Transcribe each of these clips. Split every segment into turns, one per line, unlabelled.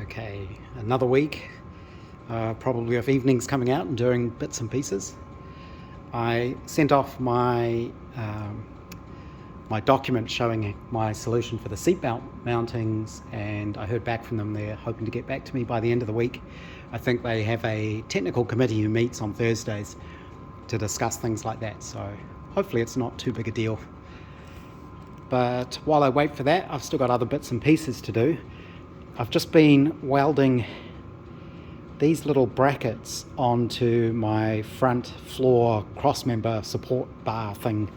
Okay, another week, probably of evenings coming out and doing bits and pieces. I sent off my document showing my solution for the seatbelt mountings, and I heard back from them. They're hoping to get back to me by the end of the week. I think they have a technical committee who meets on Thursdays to discuss things like that, so hopefully it's not too big a deal. But while I wait for that, I've still got other bits and pieces to do. I've just been welding these little brackets onto my front floor crossmember support bar thing.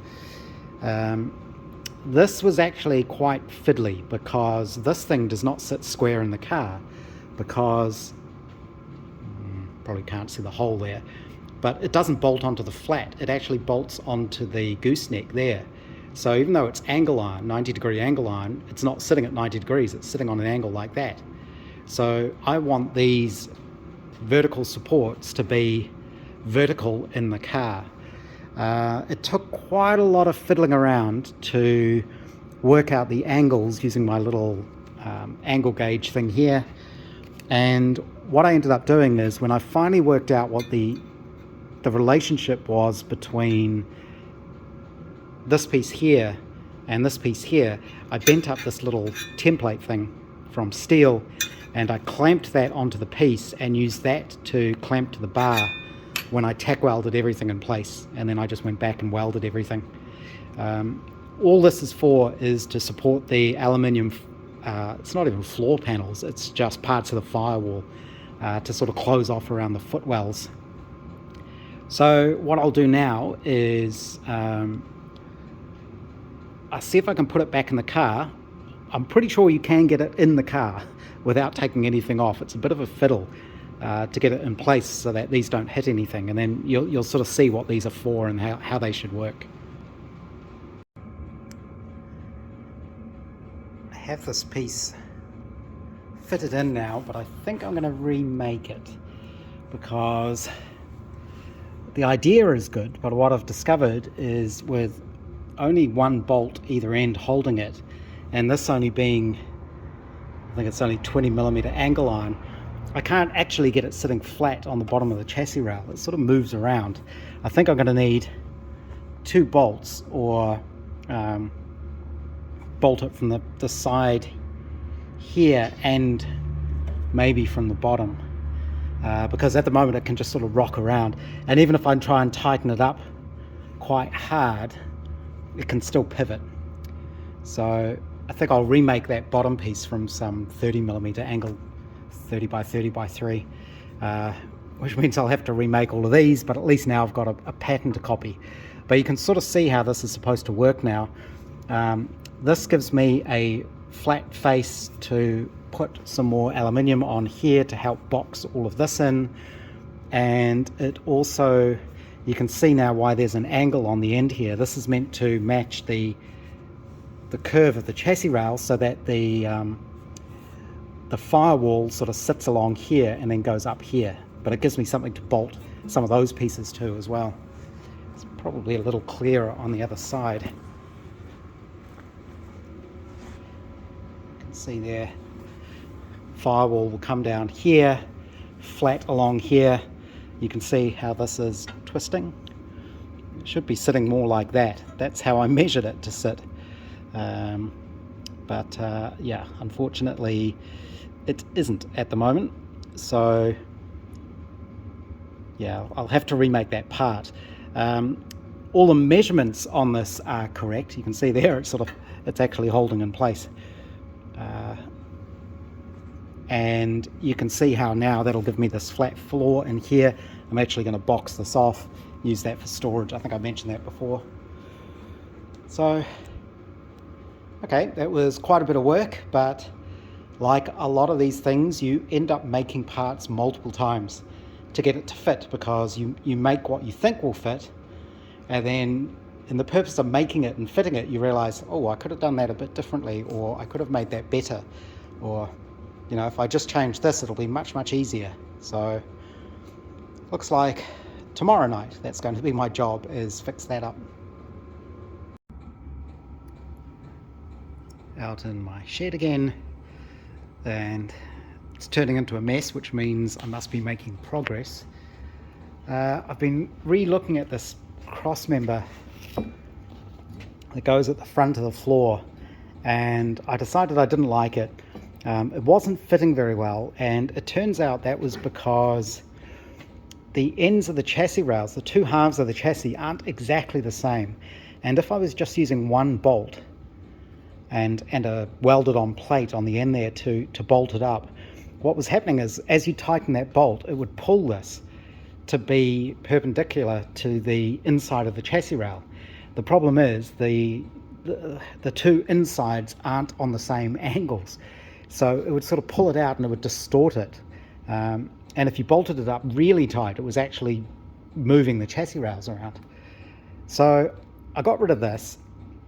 This was actually quite fiddly because this thing does not sit square in the car, because probably can't see the hole there, but it doesn't bolt onto the flat. It actually bolts onto the gooseneck there. So even though it's angle iron, 90-degree angle iron, it's not sitting at 90 degrees, it's sitting on an angle like that. So I want these vertical supports to be vertical in the car. It took quite a lot of fiddling around to work out the angles using my little angle gauge thing here. And what I ended up doing is, when I finally worked out what the relationship was between this piece here and this piece here, I bent up this little template thing from steel and I clamped that onto the piece and used that to clamp to the bar when I tack welded everything in place, and then I just went back and welded everything. All this is to support the aluminium, it's not even floor panels, it's just parts of the firewall to sort of close off around the footwells. So what I'll do now is I'll see if I can put it back in the car. I'm pretty sure you can get it in the car without taking anything off. It's a bit of a fiddle to get it in place so that these don't hit anything, and then you'll sort of see what these are for and how they should work. I have this piece fitted in now, but I think I'm going to remake it, because the idea is good, but what I've discovered is, with only one bolt either end holding it, and this only being, I think it's only 20mm angle iron, I can't actually get it sitting flat on the bottom of the chassis rail. It sort of moves around. I think I'm going to need 2 bolts, or bolt it from the side here and maybe from the bottom, because at the moment it can just sort of rock around, and even if I try and tighten it up quite hard, it can still pivot. So I think I'll remake that bottom piece from some 30mm angle, 30 by 30 by 3, which means I'll have to remake all of these, but at least now I've got a pattern to copy. But you can sort of see how this is supposed to work now. This gives me a flat face to put some more aluminium on here to help box all of this in, and it also, you can see now why there's an angle on the end here. This is meant to match the curve of the chassis rail, so that the firewall sort of sits along here and then goes up here, but it gives me something to bolt some of those pieces to as well. It's probably a little clearer on the other side. You can see there, firewall will come down here, flat along here. You can see how this is twisting. It should be sitting more like that. That's how I measured it to sit. But yeah, unfortunately it isn't at the moment. So yeah, I'll have to remake that part. All the measurements on this are correct. You can see there it's actually holding in place. And you can see how now that'll give me this flat floor in here. I'm actually going to box this off, use that for storage. I think I mentioned that before. So okay, that was quite a bit of work, but like a lot of these things, you end up making parts multiple times to get it to fit, because you make what you think will fit, and then in the purpose of making it and fitting it, you realize, oh, I could have done that a bit differently, or I could have made that better, or if I just change this, it'll be much, much easier. So looks like tomorrow night that's going to be my job, is fix that up. Out in my shed again, and It's turning into a mess, which means I must be making progress. I've been re-looking at this cross member that goes at the front of the floor, and I decided I didn't like it. It wasn't fitting very well, and it turns out that was because the ends of the chassis rails, the two halves of the chassis, aren't exactly the same. And if I was just using one bolt and a welded on plate on the end there to bolt it up, what was happening is, as you tighten that bolt, it would pull this to be perpendicular to the inside of the chassis rail. The problem is the two insides aren't on the same angles, so it would sort of pull it out and it would distort it. And if you bolted it up really tight, it was actually moving the chassis rails around. So I got rid of this,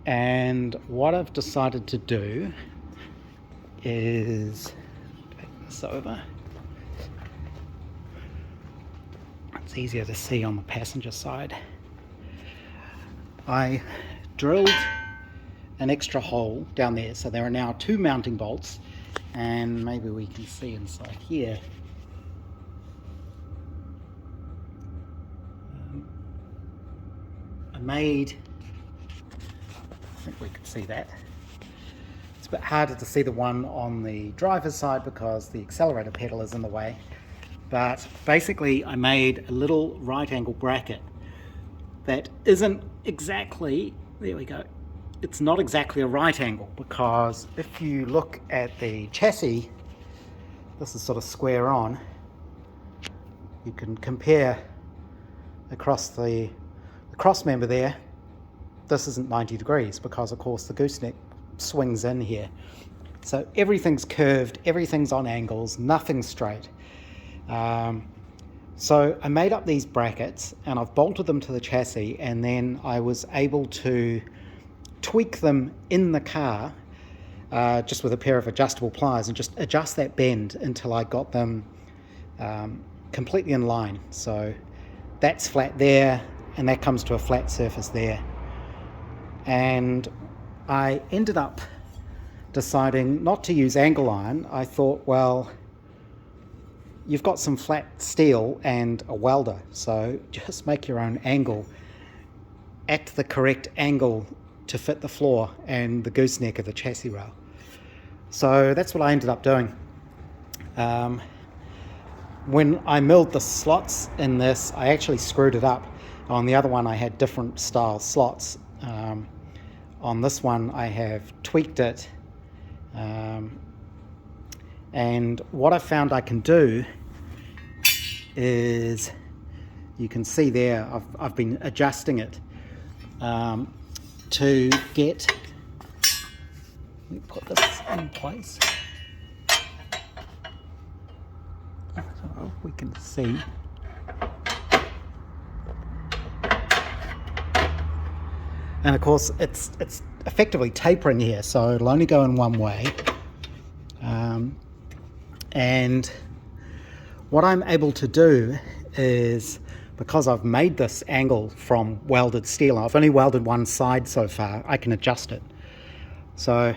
and what I've decided to do is take this over. It's easier to see on the passenger side. I drilled an extra hole down there, so there are now two mounting bolts, and maybe we can see inside here. I think we could see that. It's a bit harder to see the one on the driver's side because the accelerator pedal is in the way. But basically I made a little right angle bracket that isn't exactly, there we go, it's not exactly a right angle, because if you look at the chassis, this is sort of square on. You can compare across the cross member there. This isn't 90 degrees because of course the gooseneck swings in here. So everything's curved, everything's on angles, nothing's straight. So I made up these brackets and I've bolted them to the chassis, and then I was able to tweak them in the car just with a pair of adjustable pliers and just adjust that bend until I got them completely in line. So that's flat there and that comes to a flat surface there. And I ended up deciding not to use angle iron. I thought, well, you've got some flat steel and a welder, so just make your own angle at the correct angle to fit the floor and the gooseneck of the chassis rail. So that's what I ended up doing. When I milled the slots in this, I actually screwed it up. On the other one I had different style slots. On this one I have tweaked it, and what I found I can do is, you can see there I've been adjusting it to get, let me put this in place so we can see. And of course it's effectively tapering here, so it'll only go in one way. And what I'm able to do is, because I've made this angle from welded steel, I've only welded one side so far, I can adjust it. So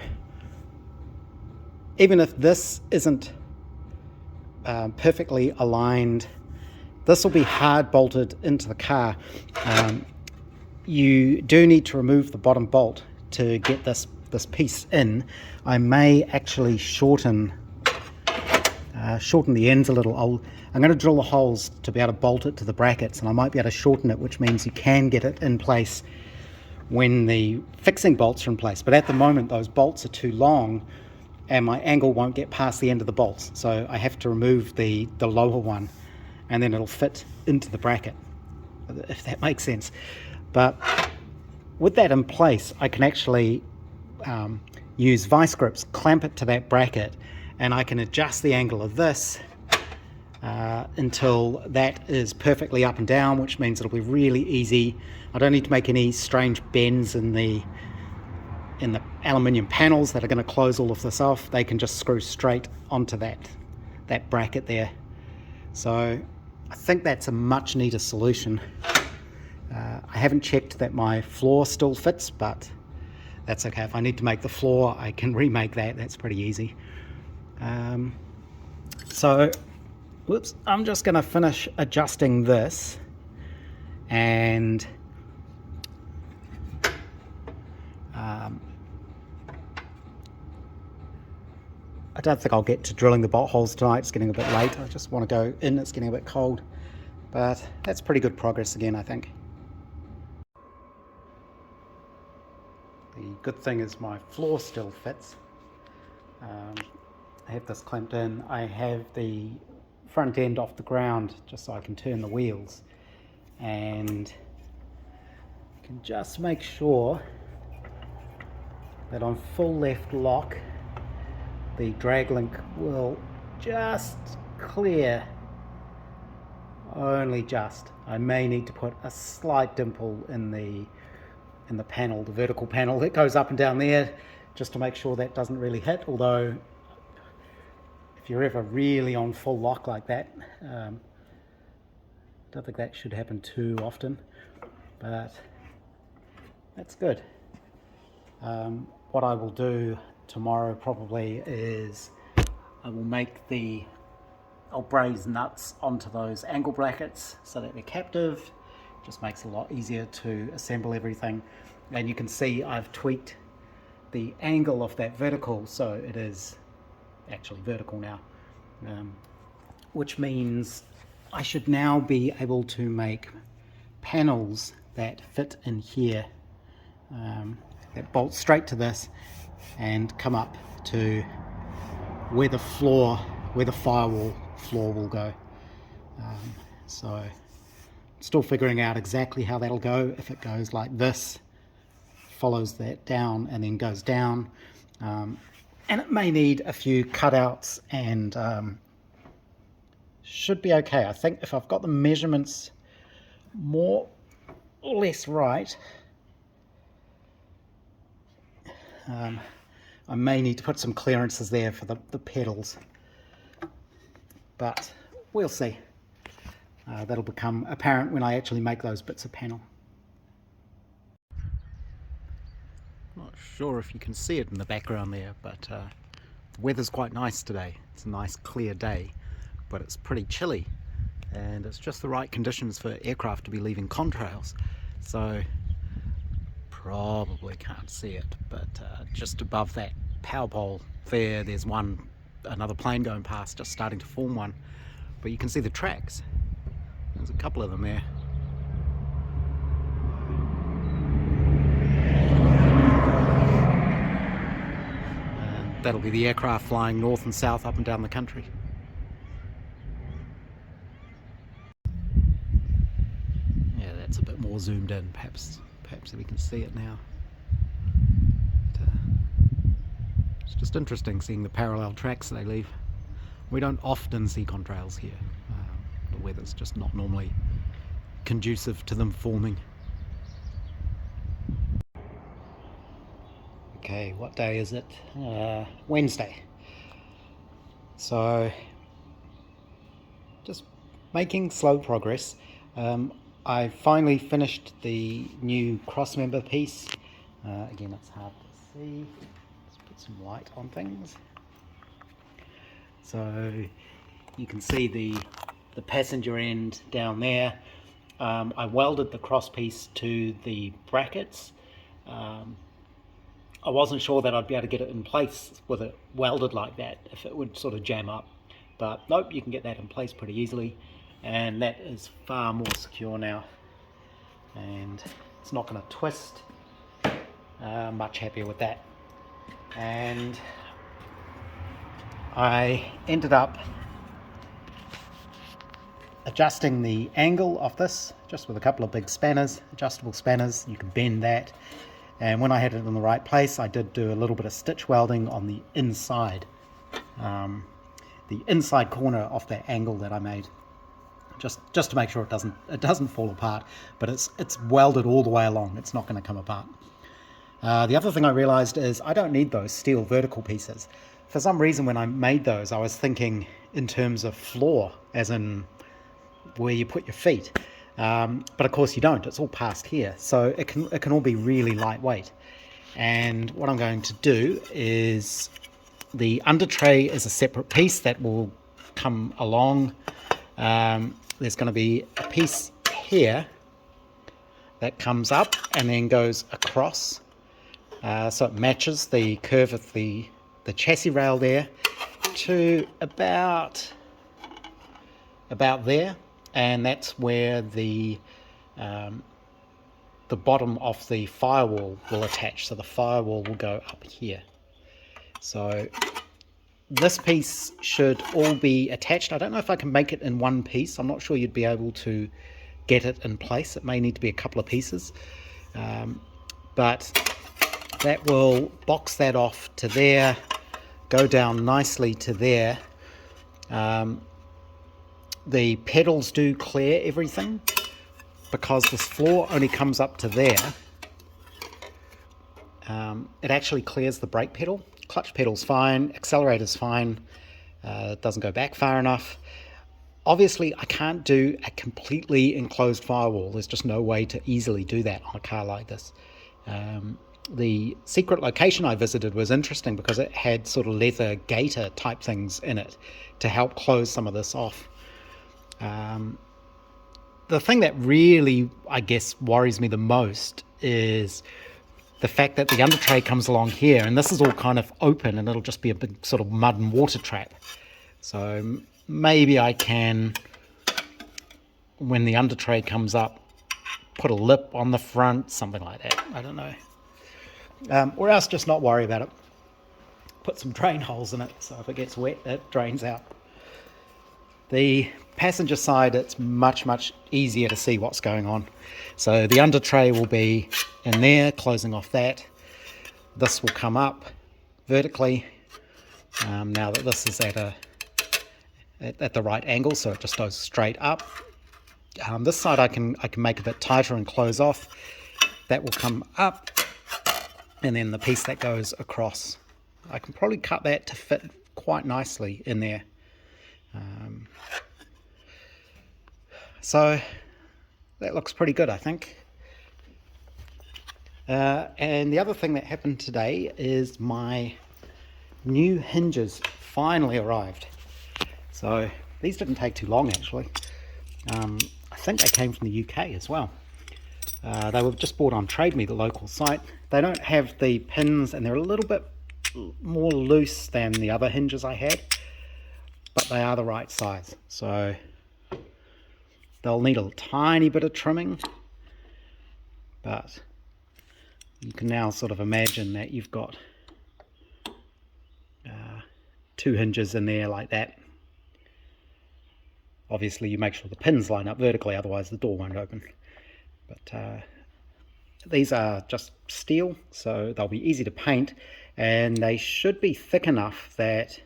even if this isn't perfectly aligned, this will be hard bolted into the car. You do need to remove the bottom bolt to get this piece in. I may actually shorten the ends a little. I'm going to drill the holes to be able to bolt it to the brackets, and I might be able to shorten it, which means you can get it in place when the fixing bolts are in place. But at the moment those bolts are too long and my angle won't get past the end of the bolts, so I have to remove the lower one, and then it'll fit into the bracket, if that makes sense. But with that in place, I can actually use vice grips, clamp it to that bracket, and I can adjust the angle of this until that is perfectly up and down, which means it'll be really easy. I don't need to make any strange bends in the aluminium panels that are going to close all of this off. They can just screw straight onto that bracket there. So I think that's a much neater solution. I haven't checked that my floor still fits, but that's okay. If I need to make the floor, I can remake that. That's pretty easy. So, whoops, I'm just going to finish adjusting this, and I don't think I'll get to drilling the bolt holes tonight. It's getting a bit late. I just want to go in. It's getting a bit cold, but that's pretty good progress again, I think. The good thing is my floor still fits. I have this clamped in. I have the front end off the ground just so I can turn the wheels, and I can just make sure that on full left lock the drag link will just clear, only just. I may need to put a slight dimple in the panel, the vertical panel that goes up and down there, just to make sure that doesn't really hit, although if you're ever really on full lock like that, don't think that should happen too often, but that's good. What I will do tomorrow probably is I'll braze nuts onto those angle brackets so that they're captive. Just makes it a lot easier to assemble everything, and you can see I've tweaked the angle of that vertical so it is actually vertical now, which means I should now be able to make panels that fit in here, that bolt straight to this and come up to where the firewall floor will go. So still figuring out exactly how that'll go, if it goes like this, follows that down and then goes down, and it may need a few cutouts, and should be okay. I think if I've got the measurements more or less right, I may need to put some clearances there for the pedals, but we'll see. That'll become apparent when I actually make those bits of panel. Not sure if you can see it in the background there, but the weather's quite nice today. It's a nice clear day, but it's pretty chilly, and it's just the right conditions for aircraft to be leaving contrails. So probably can't see it, but just above that power pole there's another plane going past, just starting to form one, but you can see the tracks. There's a couple of them there. And that'll be the aircraft flying north and south up and down the country. Yeah, that's a bit more zoomed in. Perhaps we can see it now. But, it's just interesting seeing the parallel tracks they leave. We don't often see contrails here. The weather's just not normally conducive to them forming. Okay, what day is it? Wednesday. So just making slow progress. I finally finished the new crossmember piece. Again, it's hard to see. Let's put some light on things. So you can see the passenger end down there. I welded the cross piece to the brackets. I wasn't sure that I'd be able to get it in place with it welded like that, if it would sort of jam up, but nope, you can get that in place pretty easily, and that is far more secure now, and it's not going to twist. Much happier with that. And I ended up adjusting the angle of this just with a couple of big spanners, adjustable spanners. You can bend that, and when I had it in the right place, I did do a little bit of stitch welding on the inside corner of that angle that I made, just to make sure it doesn't fall apart, but it's welded all the way along. It's not going to come apart. The other thing I realized is I don't need those steel vertical pieces. For some reason, when I made those, I was thinking in terms of floor, as in where you put your feet, but of course you don't. It's all past here, so it can all be really lightweight. And what I'm going to do is, the under tray is a separate piece that will come along. There's going to be a piece here that comes up and then goes across, so it matches the curve of the chassis rail there to about there, and that's where the bottom of the firewall will attach. So the firewall will go up here. So this piece should all be attached. I don't know if I can make it in one piece. I'm not sure you'd be able to get it in place. It may need to be a couple of pieces. But that will box that off to there, go down nicely to there. The pedals do clear everything because this floor only comes up to there. It actually clears the brake pedal. Clutch pedal's fine, accelerator's fine, it doesn't go back far enough. Obviously, I can't do a completely enclosed firewall. There's just no way to easily do that on a car like this. The secret location I visited was interesting because it had sort of leather gaiter type things in it to help close some of this off. The thing that really, I guess, worries me the most is the fact that the under tray comes along here, and this is all kind of open, and it'll just be a big sort of mud and water trap. So maybe I can, when the under tray comes up, put a lip on the front, something like that. I don't know. Or else just not worry about it. Put some drain holes in it, so if it gets wet, it drains out. The passenger side, it's much easier to see what's going on. So the under tray will be in there, closing off that. This will come up vertically, now that this is at the right angle, so it just goes straight up. This side I can make a bit tighter and close off. That will come up, and then the piece that goes across, I can probably cut that to fit quite nicely in there. So that looks pretty good, I think. And the other thing that happened today is my new hinges finally arrived. So these didn't take too long, actually. I think they came from the UK as well. They were just bought on Trade Me, the local site. They don't have the pins, and they're a little bit more loose than the other hinges I had, but they are the right size. So they'll need a tiny bit of trimming, but you can now sort of imagine that you've got two hinges in there like that. Obviously you make sure the pins line up vertically, otherwise the door won't open. But these are just steel, so they'll be easy to paint, and they should be thick enough that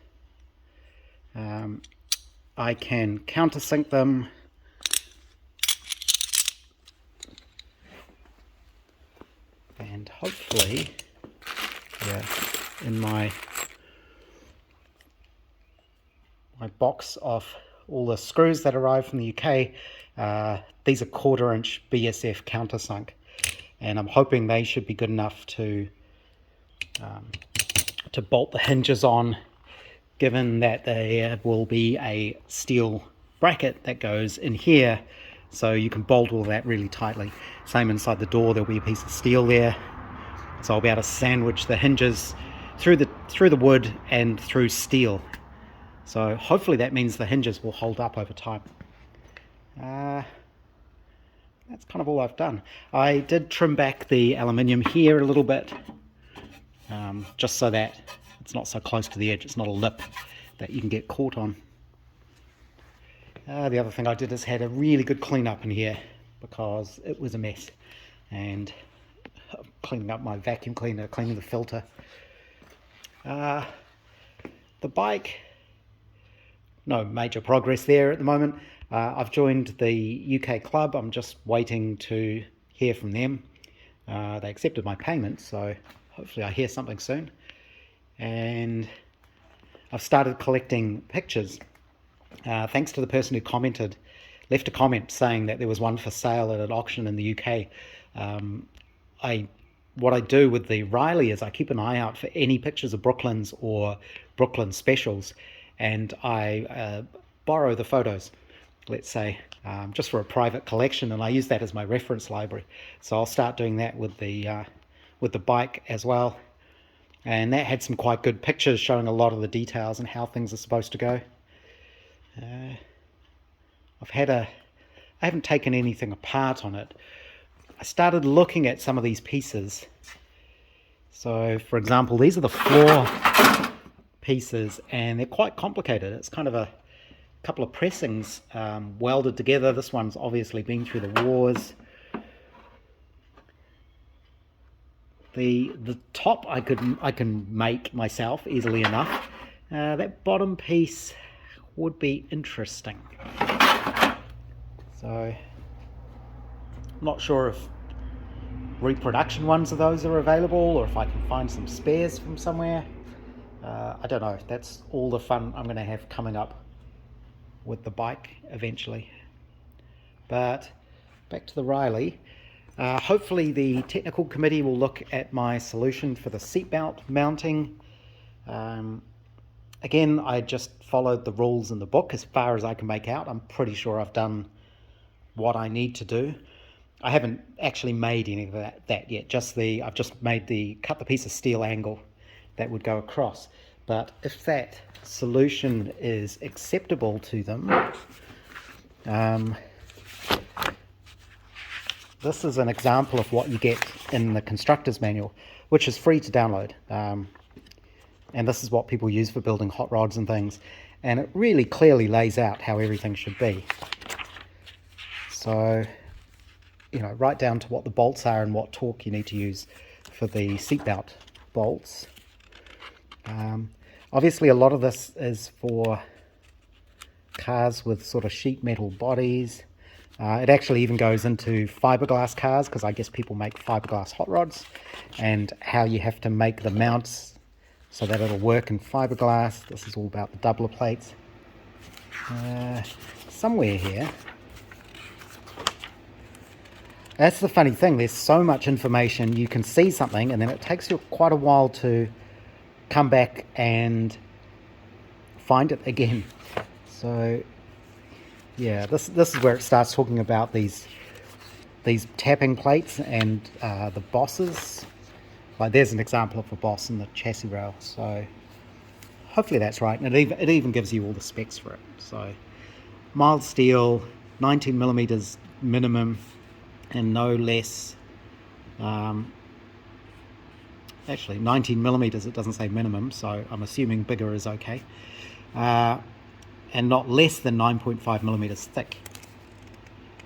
I can countersink them and hopefully, in my box of all the screws that arrived from the UK, these are 1/4 inch BSF countersunk, and I'm hoping they should be good enough to bolt the hinges on, given that there will be a steel bracket that goes in here, so you can bolt all that really tightly. Same inside the door, there'll be a piece of steel there, so I'll be able to sandwich the hinges through the wood and through steel. So hopefully that means the hinges will hold up over time. That's kind of all I've done. I did trim back the aluminium here a little bit, just so that it's not so close to the edge. It's not a lip that you can get caught on. The other thing I did is had a really good clean up in here because it was a mess, and cleaning up my vacuum cleaner, cleaning the filter. The bike, no major progress there at the moment. I've joined the UK club. I'm just waiting to hear from them. They accepted my payment, so hopefully I hear something soon. And I've started collecting pictures. Thanks to the person who left a comment saying that there was one for sale at an auction in the UK. What I do with the Riley is I keep an eye out for any pictures of Brooklands or Brooklands specials, and I borrow the photos, let's say, just for a private collection, and I use that as my reference library. So I'll start doing that with the bike as well. And that had some quite good pictures showing a lot of the details and how things are supposed to go. I haven't taken anything apart on it. I started looking at some of these pieces. So, for example, these are the floor pieces, and they're quite complicated. It's kind of a couple of pressings welded together. This one's obviously been through the wars. The top I can make myself easily enough. That bottom piece would be interesting. So I'm not sure if reproduction ones of those are available, or if I can find some spares from somewhere. I don't know. That's all the fun I'm going to have coming up with the bike eventually. But back to the Riley. Hopefully the technical committee will look at my solution for the seatbelt mounting. Again, I just followed the rules in the book as far as I can make out. I'm pretty sure I've done what I need to do. I haven't actually made any of that yet. I've just cut the piece of steel angle that would go across. But if that solution is acceptable to them, this is an example of what you get in the constructor's manual, which is free to download. And this is what people use for building hot rods and things. And it really clearly lays out how everything should be. So, right down to what the bolts are and what torque you need to use for the seatbelt bolts. Obviously, a lot of this is for cars with sort of sheet metal bodies. It actually even goes into fiberglass cars, because I guess people make fiberglass hot rods, and how you have to make the mounts so that it'll work in fiberglass. This is all about the doubler plates. Somewhere here. That's the funny thing. There's so much information. You can see something, and then it takes you quite a while to come back and find it again. So yeah, this is where it starts talking about these tapping plates and the bosses. Like, there's an example of a boss in the chassis rail. So hopefully that's right, and it even gives you all the specs for it. So mild steel, 19 millimeters minimum, and no less. Actually, 19 millimeters. It doesn't say minimum, so I'm assuming bigger is okay. And not less than 9.5 millimeters thick.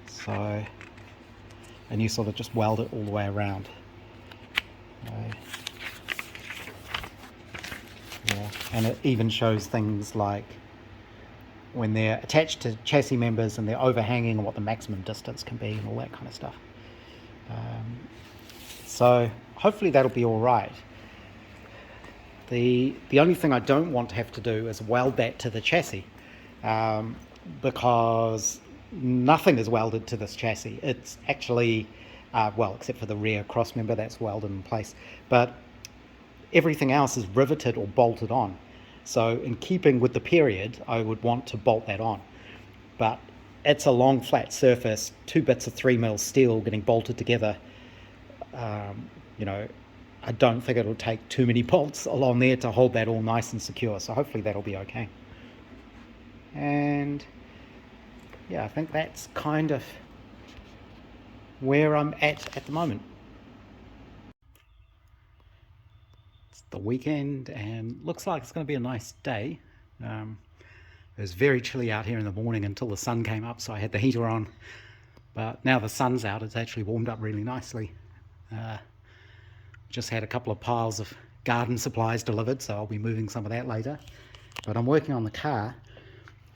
So, and you sort of just weld it all the way around. Yeah, and it even shows things like when they're attached to chassis members and they're overhanging, and what the maximum distance can be, and all that kind of stuff. So hopefully that'll be all right. The only thing I don't want to have to do is weld that to the chassis. Because nothing is welded to this chassis. It's actually, well, except for the rear cross member, that's welded in place, but everything else is riveted or bolted on. So in keeping with the period, I would want to bolt that on. But it's a long flat surface, 2 bits of 3mm steel getting bolted together. I don't think it'll take too many bolts along there to hold that all nice and secure. So hopefully that'll be okay. And yeah, I think that's kind of where I'm at the moment. It's the weekend and looks like it's going to be a nice day. It was very chilly out here in the morning until the sun came up, so I had the heater on. But now the sun's out, it's actually warmed up really nicely. Just had a couple of piles of garden supplies delivered, so I'll be moving some of that later. But I'm working on the car.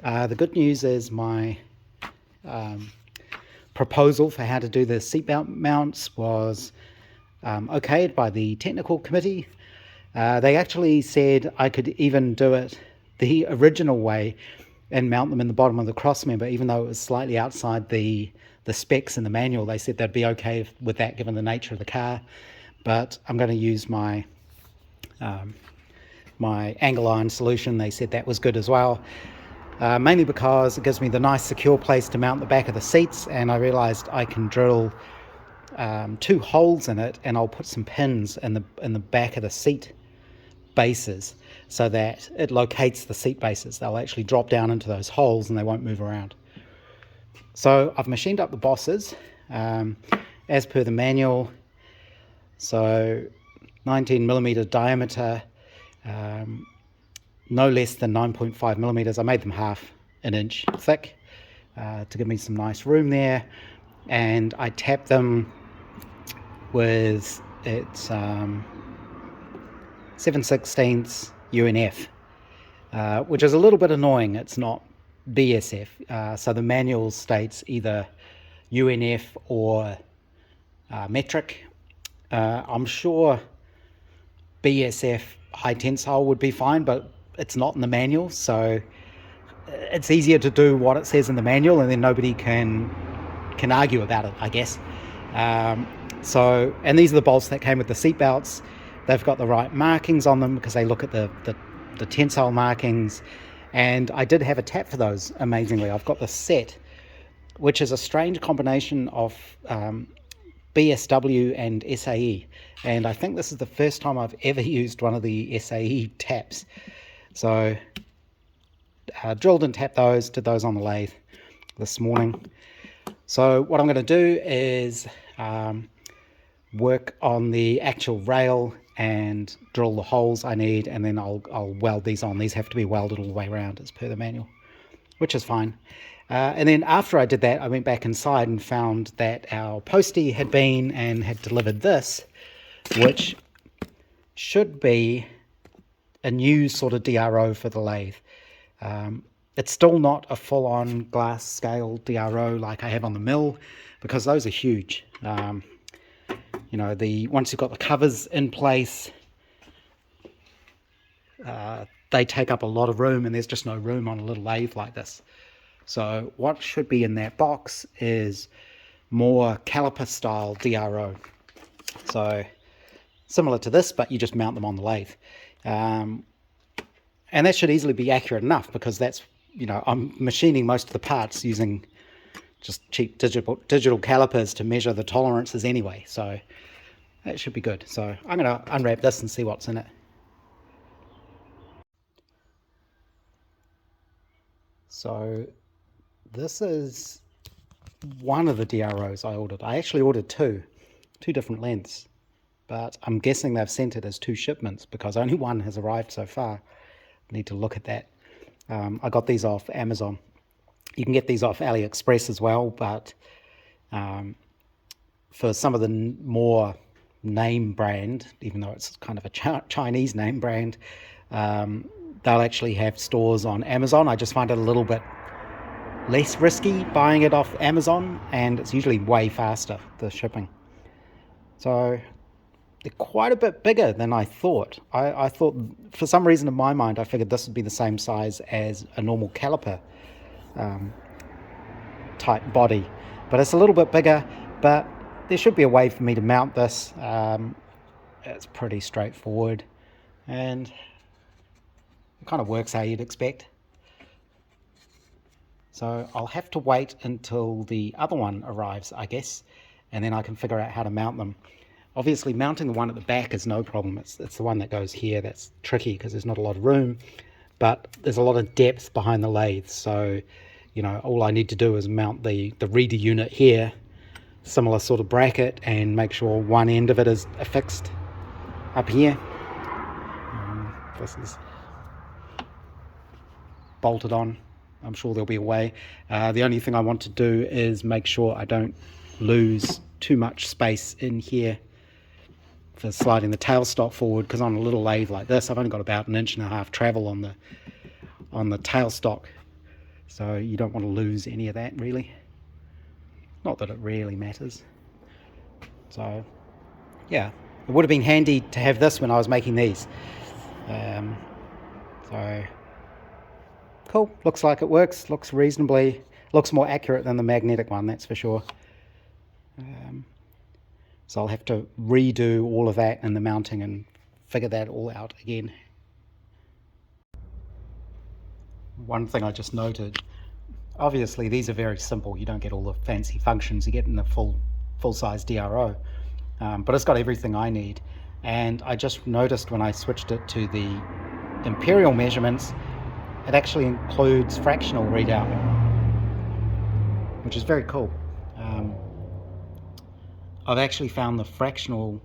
The good news is my proposal for how to do the seatbelt mounts was okayed by the technical committee. They actually said I could even do it the original way and mount them in the bottom of the cross member, even though it was slightly outside the specs in the manual. They said they'd be okay with that given the nature of the car. But I'm going to use my my angle iron solution. They said that was good as well. mainly because it gives me the nice secure place to mount the back of the seats, and I realized I can drill 2 holes in it, and I'll put some pins in the back of the seat bases so that it locates the seat bases. They'll actually drop down into those holes and they won't move around. So I've machined up the bosses as per the manual. So 19mm diameter, no less than 9.5mm. I made them half an inch thick to give me some nice room there, and I tapped them with its 7/16 UNF, which is a little bit annoying. It's not BSF, so the manual states either UNF or metric. I'm sure BSF high tensile would be fine, but it's not in the manual, so it's easier to do what it says in the manual, and then nobody can argue about it, I guess. And these are the bolts that came with the seat belts. They've got the right markings on them because they look at the tensile markings, and I did have a tap for those, amazingly. I've got the set, which is a strange combination of BSW and SAE, and I think this is the first time I've ever used one of the SAE taps. So drilled and tapped those, did those on the lathe this morning. So what I'm going to do is work on the actual rail and drill the holes I need, and then I'll weld these on. These have to be welded all the way around as per the manual, which is fine. And then after I did that, I went back inside and found that our postie had been and had delivered this, which should be a new sort of DRO for the lathe. It's still not a full-on glass scale DRO like I have on the mill, because those are huge. You know, once you've got the covers in place, they take up a lot of room, and there's just no room on a little lathe like this. So what should be in that box is more caliper style DRO. So similar to this, but you just mount them on the lathe. And that should easily be accurate enough, because that's, you know, I'm machining most of the parts using just cheap digital calipers to measure the tolerances anyway. So that should be good. So I'm going to unwrap this and see what's in it. So this is one of the DROs I ordered. I actually ordered two different lengths, but I'm guessing they've sent it as 2 shipments because only one has arrived so far. I need to look at that. I got these off Amazon. You can get these off AliExpress as well, but for some of the more name brand, even though it's kind of a Chinese name brand, they'll actually have stores on Amazon. I just find it a little bit less risky buying it off Amazon, and it's usually way faster, the shipping. So they're quite a bit bigger than I thought. I thought, for some reason in my mind, I figured this would be the same size as a normal caliper type body, but it's a little bit bigger. But there should be a way for me to mount this. It's pretty straightforward, and it kind of works how you'd expect. So I'll have to wait until the other one arrives, I guess, and then I can figure out how to mount them. Obviously, mounting the one at the back is no problem. It's the one that goes here that's tricky because there's not a lot of room, but there's a lot of depth behind the lathe. So, you know, all I need to do is mount the reader unit here, similar sort of bracket, and make sure one end of it is affixed up here. This is bolted on. I'm sure there'll be a way. The only thing I want to do is make sure I don't lose too much space in here for sliding the tailstock forward, because on a little lathe like this, I've only got about 1.5 inches travel on the tailstock, so you don't want to lose any of that, really. Not that it really matters. So yeah, it would have been handy to have this when I was making these. So cool, looks like it works, looks more accurate than the magnetic one, that's for sure. So I'll have to redo all of that and the mounting and figure that all out again. one thing I just noted, obviously these are very simple. You don't get all the fancy functions you get in the full-size DRO, but it's got everything I need. And I just noticed when I switched it to the imperial measurements, it actually includes fractional readout, which is very cool. I've actually found the fractional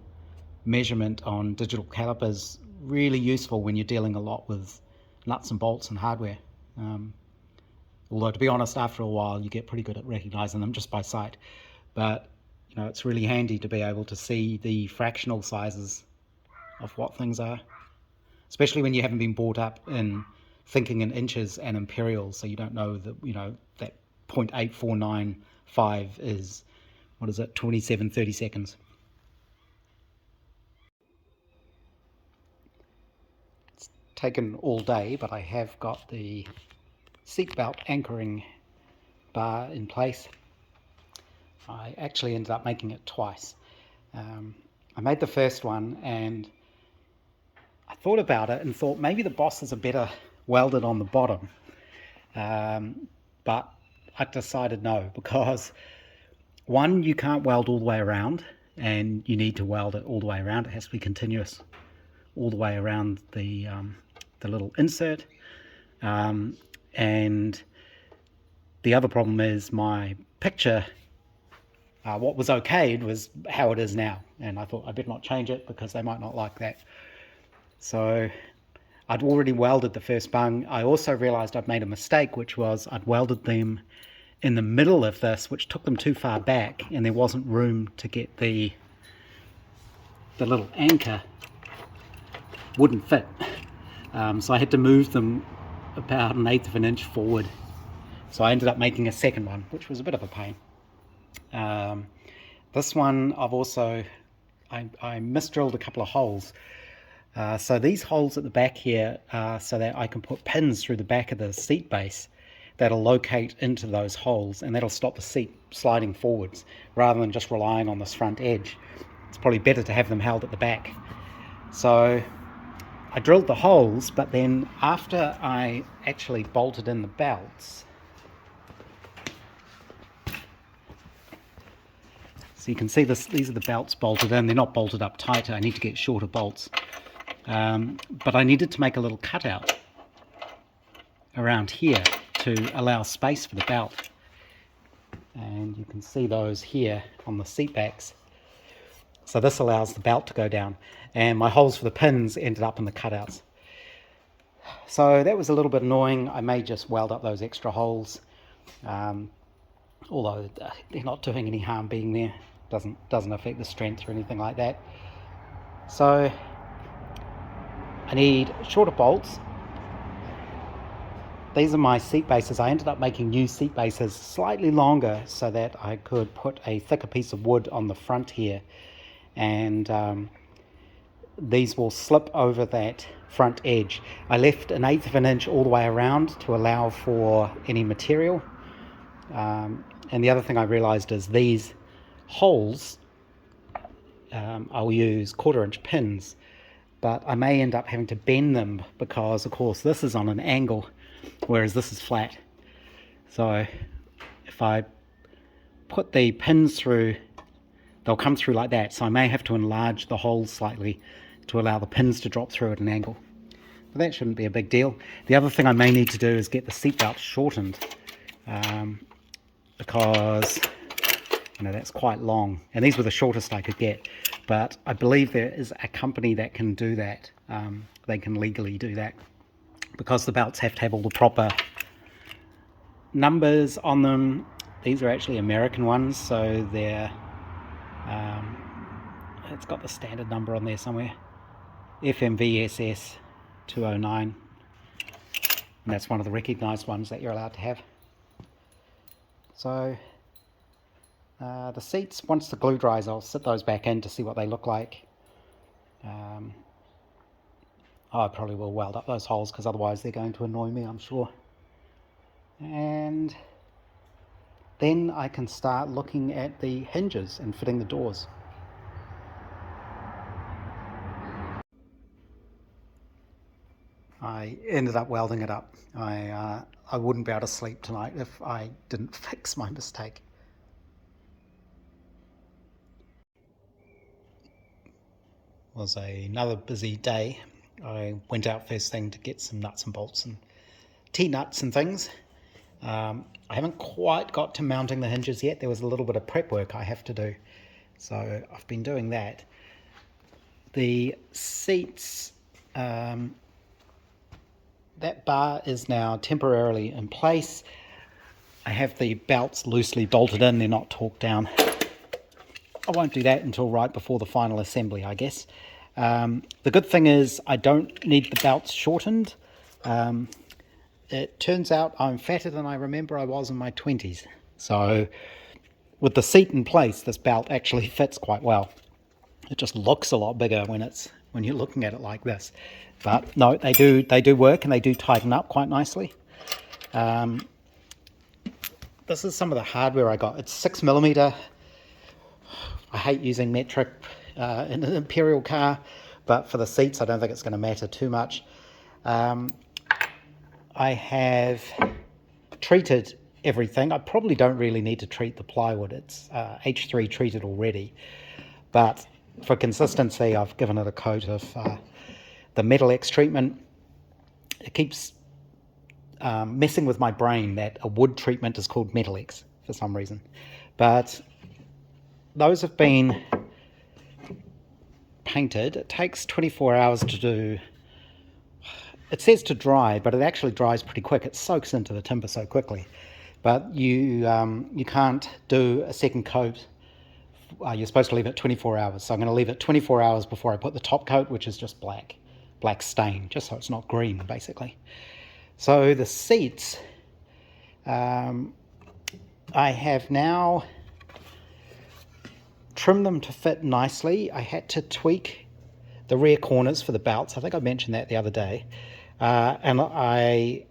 measurement on digital calipers really useful when you're dealing a lot with nuts and bolts and hardware. Although, to be honest, after a while you get pretty good at recognizing them just by sight. But you know, it's really handy to be able to see the fractional sizes of what things are, especially when you haven't been brought up in thinking in inches and imperials, so you don't know that, you know, that 0.8495 is, what is it, 27 30 seconds. It's taken all day, but I have got the seatbelt anchoring bar in place. I actually ended up making it twice. I made the first one and I thought about it and thought maybe the bosses are better welded on the bottom, but I decided no, because one, you can't weld all the way around, and you need to weld it all the way around. It has to be continuous all the way around the little insert, and the other problem is my picture, what was okayed was how it is now, and I thought I better not change it because they might not like that. So I'd already welded the first bung. I also realized I'd made a mistake, which was I'd welded them in the middle of this, which took them too far back, and there wasn't room to get the little anchor wouldn't fit. So I had to move them about 1/8 of an inch forward. So I ended up making a second one, which was a bit of a pain. This one I've also, I misdrilled a couple of holes. So these holes at the back here are so that I can put pins through the back of the seat base that'll locate into those holes, and that'll stop the seat sliding forwards rather than just relying on this front edge. It's probably better to have them held at the back. So I drilled the holes, but then after I actually bolted in the belts, so you can see this, these are the belts bolted in. They're not bolted up tighter. I need to get shorter bolts. But I needed to make a little cutout around here to allow space for the belt. And you can see those here on the seat backs. So this allows the belt to go down. And my holes for the pins ended up in the cutouts. So that was a little bit annoying. I may just weld up those extra holes. Although they're not doing any harm being there. Doesn't affect the strength or anything like that. So I need shorter bolts. These are my seat bases. I ended up making new seat bases slightly longer so that I could put a thicker piece of wood on the front here, and these will slip over that front edge. I left 1/8 of an inch all the way around to allow for any material, and the other thing I realized is these holes, I'll use 1/4 inch pins, but I may end up having to bend them because, of course, this is on an angle, whereas this is flat. So if I put the pins through, they'll come through like that. So I may have to enlarge the holes slightly to allow the pins to drop through at an angle. But that shouldn't be a big deal. The other thing I may need to do is get the seatbelt shortened, because that's quite long, and these were the shortest I could get. But I believe there is a company that can do that. They can legally do that, because the belts have to have all the proper numbers on them. These are actually American ones, so they're it's got the standard number on there somewhere, FMVSS 209, and that's one of the recognized ones that you're allowed to have. So the seats, once the glue dries, I'll sit those back in to see what they look like. I probably will weld up those holes because otherwise they're going to annoy me, I'm sure. And then I can start looking at the hinges and fitting the doors. I ended up welding it up. I wouldn't be able to sleep tonight if I didn't fix my mistake. It was another busy day. I went out first thing to get some nuts and bolts and T-nuts and things. I haven't quite got to mounting the hinges yet. There was a little bit of prep work I have to do, so I've been doing that. The seats, that bar is now temporarily in place. I have the belts loosely bolted in, they're not torqued down. I won't do that until right before the final assembly, I guess. The good thing is I don't need the belts shortened. It turns out I'm fatter than I remember I was in my 20s. So with the seat in place, this belt actually fits quite well. It just looks a lot bigger when you're looking at it like this. But no, they do work, and they do tighten up quite nicely. This is some of the hardware I got. It's 6mm. I hate using metric in an Imperial car, but for the seats I don't think it's going to matter too much. I have treated everything. I probably don't really need to treat the plywood. It's H3 treated already, but for consistency I've given it a coat of the Metal X treatment. It keeps messing with my brain that a wood treatment is called Metal X for some reason, but those have been painted. It takes 24 hours to do. It says to dry, but it actually dries pretty quick. It soaks into the timber so quickly. But you can't do a second coat. You're supposed to leave it 24 hours. So I'm going to leave it 24 hours before I put the top coat, which is just black stain, just so it's not green, basically. So the seats, I have now trimmed them to fit nicely. I had to tweak the rear corners for the belts. I think I mentioned that the other day. And I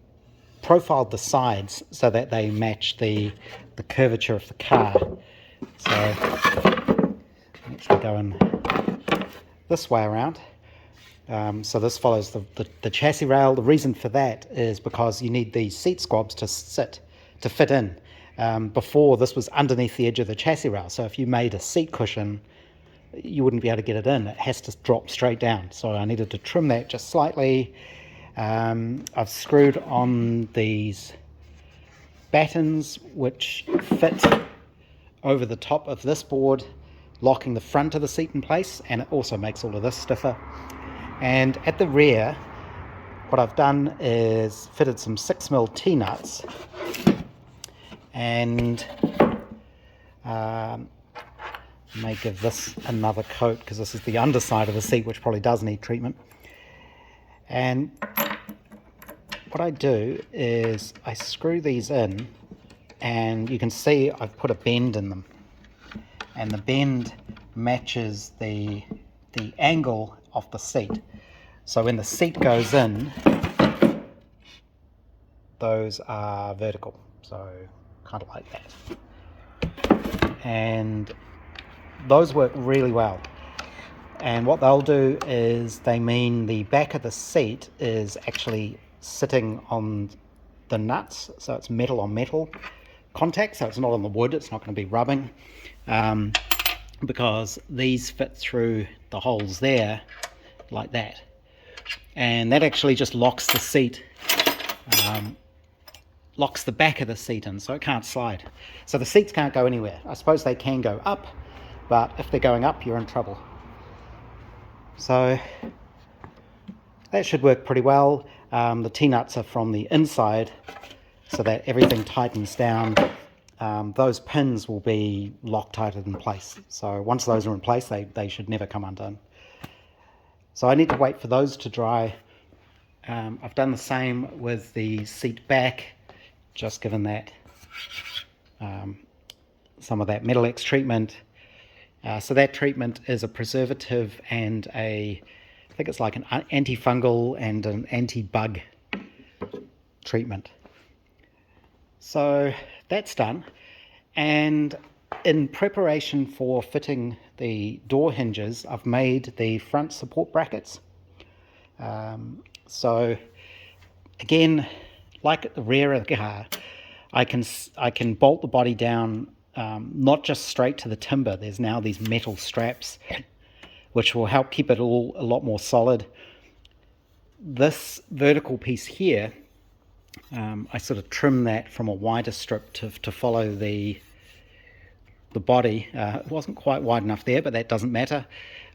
profiled the sides so that they match the curvature of the car. So I'm actually going this way around. So this follows the chassis rail. The reason for that is because you need these seat squabs to fit in. Before, this was underneath the edge of the chassis rail, so if you made a seat cushion you wouldn't be able to get it in. It has to drop straight down, so I needed to trim that just slightly. I've screwed on these battens which fit over the top of this board, locking the front of the seat in place, and it also makes all of this stiffer. And at the rear, what I've done is fitted some 6mm T-nuts, and may give this another coat because this is the underside of the seat, which probably does need treatment. And what I do is I screw these in, and you can see I've put a bend in them, and the bend matches the angle of the seat. So when the seat goes in, those are vertical, so kind of like that. And those work really well. And what they'll do is they mean the back of the seat is actually sitting on the nuts, so it's metal on metal contact, so it's not on the wood, it's not going to be rubbing, because these fit through the holes there like that, and that actually just locks the seat, locks the back of the seat in, so it can't slide. So the seats can't go anywhere. I suppose they can go up, but if they're going up you're in trouble. So that should work pretty well. The T-nuts are from the inside so that everything tightens down. Those pins will be Loctited in place, so once those are in place they should never come undone. So I need to wait for those to dry. I've done the same with the seat back, just given that some of that Metal X treatment. So that treatment is a preservative and I think it's like an antifungal and an anti-bug treatment. So that's done, and in preparation for fitting the door hinges, I've made the front support brackets. So Again, like at the rear of the car, I can bolt the body down, not just straight to the timber. There's now these metal straps which will help keep it all a lot more solid. This vertical piece here, I sort of trim that from a wider strip to follow the body. It wasn't quite wide enough there, but that doesn't matter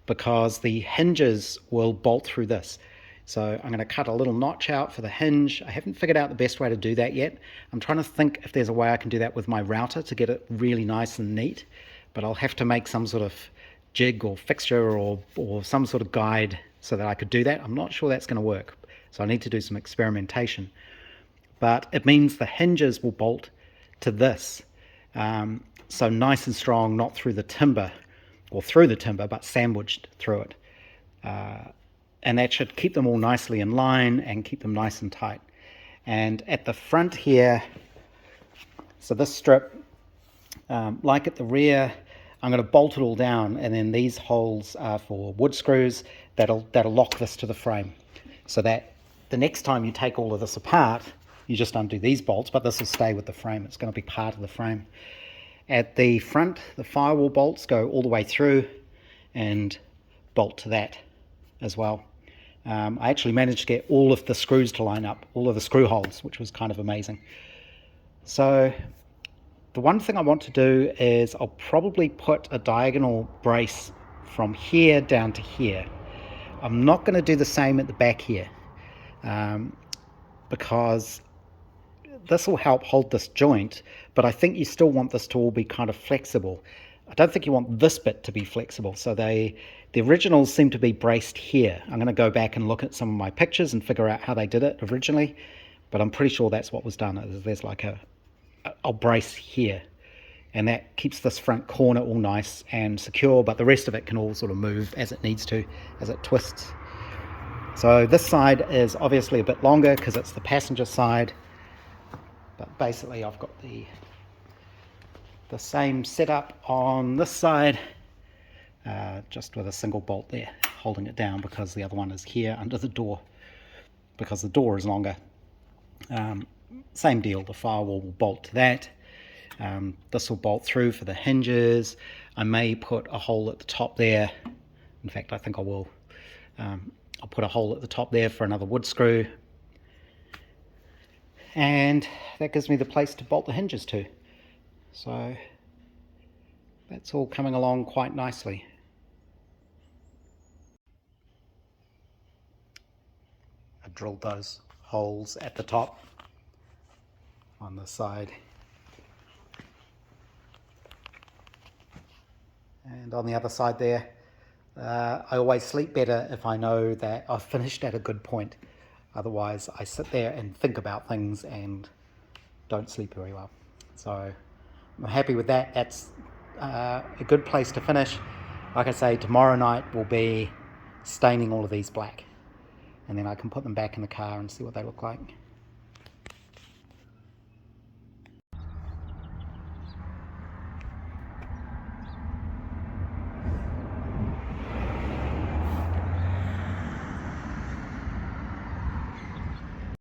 because the hinges will bolt through this. So I'm going to cut a little notch out for the hinge. I haven't figured out the best way to do that yet. I'm trying to think if there's a way I can do that with my router to get it really nice and neat, but I'll have to make some sort of jig or fixture or some sort of guide so that I could do that. I'm not sure that's going to work, so I need to do some experimentation. But it means the hinges will bolt to this. So nice and strong, not through the timber, or through the timber, but sandwiched through it. And that should keep them all nicely in line and keep them nice and tight. And at the front here, so this strip, like at the rear, I'm going to bolt it all down, and then these holes are for wood screws that'll lock this to the frame, so that the next time you take all of this apart, you just undo these bolts, but this will stay with the frame. It's going to be part of the frame. At the front, the firewall bolts go all the way through and bolt to that as well. I actually managed to get all of the screws to line up, all of the screw holes, which was kind of amazing. So the one thing I want to do is I'll probably put a diagonal brace from here down to here. I'm not going to do the same at the back here, because this will help hold this joint, but I think you still want this to all be kind of flexible. I don't think you want this bit to be flexible, so the originals seem to be braced here. I'm going to go back and look at some of my pictures and figure out how they did it originally, but I'm pretty sure that's what was done. There's like a brace here, and that keeps this front corner all nice and secure, but the rest of it can all sort of move as it needs to, as it twists. So this side is obviously a bit longer because it's the passenger side, but basically I've got the same setup on this side, just with a single bolt there holding it down, because the other one is here under the door, because the door is longer. Same deal, the firewall will bolt to that. This will bolt through for the hinges. I may put a hole at the top there. In fact, I think I will. I'll put a hole at the top there for another wood screw. And that gives me the place to bolt the hinges to. So that's all coming along quite nicely. I drilled those holes at the top on the side, and on the other side there. I always sleep better if I know that I've finished at a good point. Otherwise I sit there and think about things and don't sleep very well. So I'm happy with that. That's a good place to finish. Like I say, tomorrow night will be staining all of these black, and then I can put them back in the car and see what they look like.